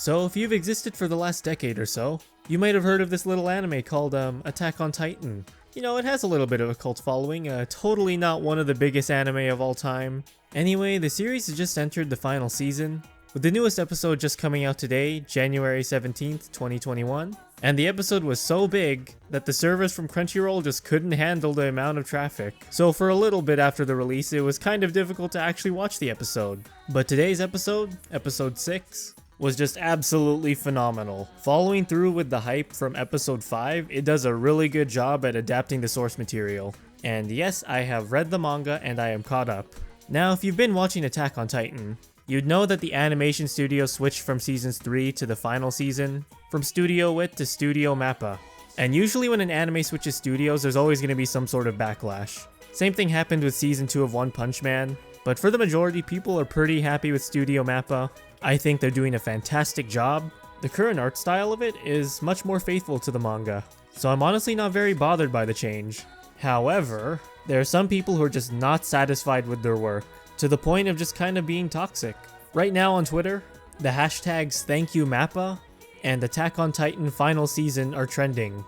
So if you've existed for the last decade or so, you might have heard of this little anime called Attack on Titan. You know, it has a little bit of a cult following, totally not one of the biggest anime of all time. Anyway, the series has just entered the final season, with the newest episode just coming out today, January 17th, 2021. And the episode was so big that the servers from Crunchyroll just couldn't handle the amount of traffic. So for a little bit after the release, it was kind of difficult to actually watch the episode. But today's episode, episode 6, was just absolutely phenomenal. Following through with the hype from episode 5, it does a really good job at adapting the source material. And yes, I have read the manga and I am caught up. Now, if you've been watching Attack on Titan, you'd know that the animation studio switched from seasons 3 to the final season, from Studio Wit to Studio Mappa. And usually when an anime switches studios, there's always going to be some sort of backlash. Same thing happened with season 2 of One Punch Man, but for the majority, people are pretty happy with Studio Mappa. I think they're doing a fantastic job. The current art style of it is much more faithful to the manga, so I'm honestly not very bothered by the change. However, there are some people who are just not satisfied with their work, to the point of just kind of being toxic. Right now on Twitter, the hashtags #ThankYouMappa and Attack on Titan Final Season are trending.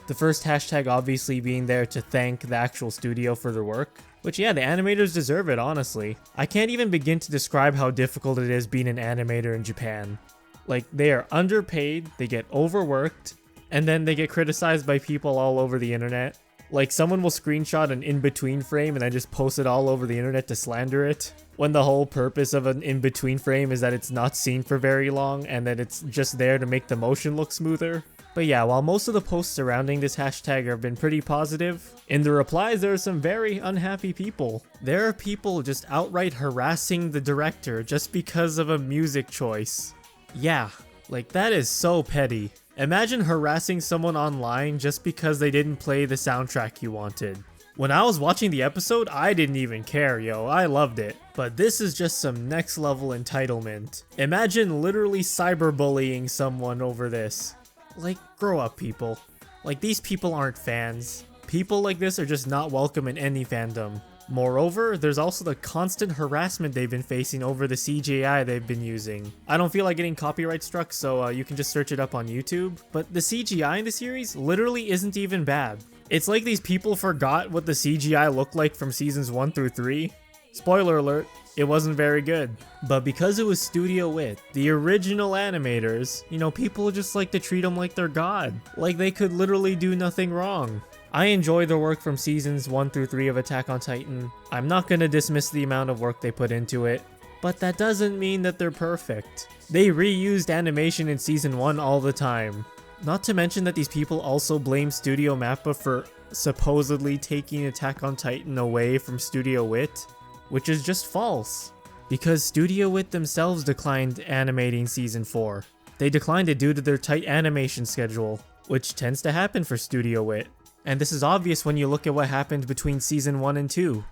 The first hashtag obviously being there to thank the actual studio for their work. Which yeah, the animators deserve it, honestly. I can't even begin to describe how difficult it is being an animator in Japan. Like, they are underpaid, they get overworked, and then they get criticized by people all over the internet. Like, someone will screenshot an in-between frame and then just post it all over the internet to slander it, when the whole purpose of an in-between frame is that it's not seen for very long and that it's just there to make the motion look smoother. But yeah, while most of the posts surrounding this hashtag have been pretty positive, in the replies there are some very unhappy people. There are people just outright harassing the director just because of a music choice. Yeah, like that is so petty. Imagine harassing someone online just because they didn't play the soundtrack you wanted. When I was watching the episode, I didn't even care, yo, I loved it. But this is just some next level entitlement. Imagine literally cyberbullying someone over this. Like, grow up, people. Like, these people aren't fans. People like this are just not welcome in any fandom. Moreover, there's also the constant harassment they've been facing over the CGI they've been using. I don't feel like getting copyright struck, so you can just search it up on YouTube. But the CGI in the series literally isn't even bad. It's like these people forgot what the CGI looked like from seasons 1 through 3. Spoiler alert, it wasn't very good. But because it was Studio Wit, the original animators, you know, people just like to treat them like they're God. Like they could literally do nothing wrong. I enjoy their work from seasons 1 through 3 of Attack on Titan. I'm not gonna dismiss the amount of work they put into it, but that doesn't mean that they're perfect. They reused animation in season 1 all the time. Not to mention that these people also blame Studio Mappa for supposedly taking Attack on Titan away from Studio Wit, which is just false. Because Studio Wit themselves declined animating season 4. They declined it due to their tight animation schedule, which tends to happen for Studio Wit. And this is obvious when you look at what happened between season 1 and 2.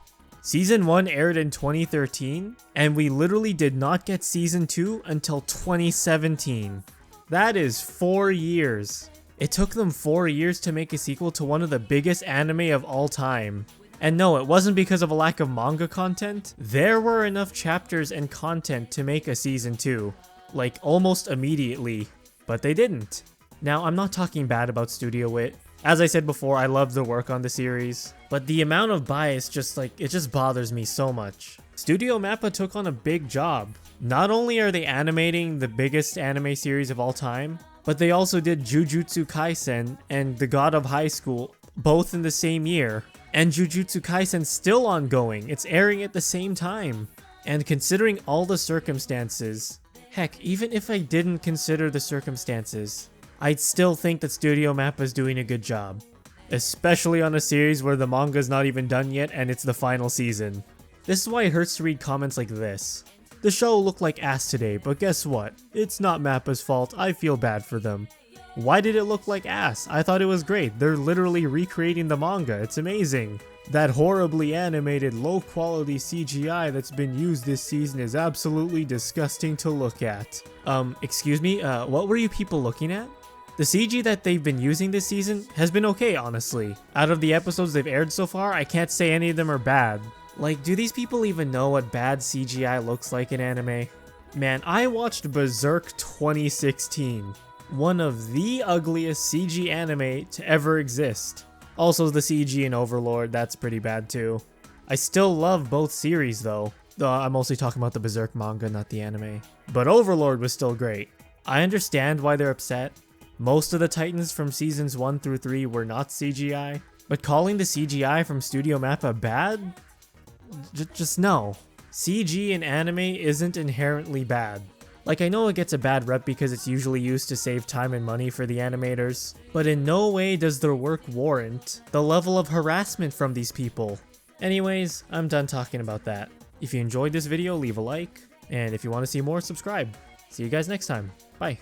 Season 1 aired in 2013, and we literally did not get season 2 until 2017. That is 4 years. It took them 4 years to make a sequel to one of the biggest anime of all time. And no, it wasn't because of a lack of manga content. There were enough chapters and content to make a season 2. Like, almost immediately. But they didn't. Now, I'm not talking bad about Studio Wit. As I said before, I love the work on the series. But the amount of bias it just bothers me so much. Studio Mappa took on a big job. Not only are they animating the biggest anime series of all time, but they also did Jujutsu Kaisen and The God of High School, both in the same year. And Jujutsu Kaisen's still ongoing, it's airing at the same time. And considering all the circumstances, heck, even if I didn't consider the circumstances, I'd still think that Studio Mappa is doing a good job. Especially on a series where the manga's not even done yet and it's the final season. This is why it hurts to read comments like this. The show looked like ass today, but guess what? It's not Mappa's fault, I feel bad for them. Why did it look like ass? I thought it was great. They're literally recreating the manga, it's amazing. That horribly animated, low-quality CGI that's been used this season is absolutely disgusting to look at. Excuse me, what were you people looking at? The CG that they've been using this season has been okay, honestly. Out of the episodes they've aired so far, I can't say any of them are bad. Like, do these people even know what bad CGI looks like in anime? Man, I watched Berserk 2016, one of the ugliest CG anime to ever exist. Also the CG in Overlord, that's pretty bad too. I still love both series though I'm mostly talking about the Berserk manga, not the anime. But Overlord was still great. I understand why they're upset. Most of the Titans from seasons 1 through 3 were not CGI, but calling the CGI from Studio Mappa bad? Just no. CG in anime isn't inherently bad. Like, I know it gets a bad rep because it's usually used to save time and money for the animators, but in no way does their work warrant the level of harassment from these people. Anyways, I'm done talking about that. If you enjoyed this video, leave a like, and if you want to see more, subscribe. See you guys next time. Bye.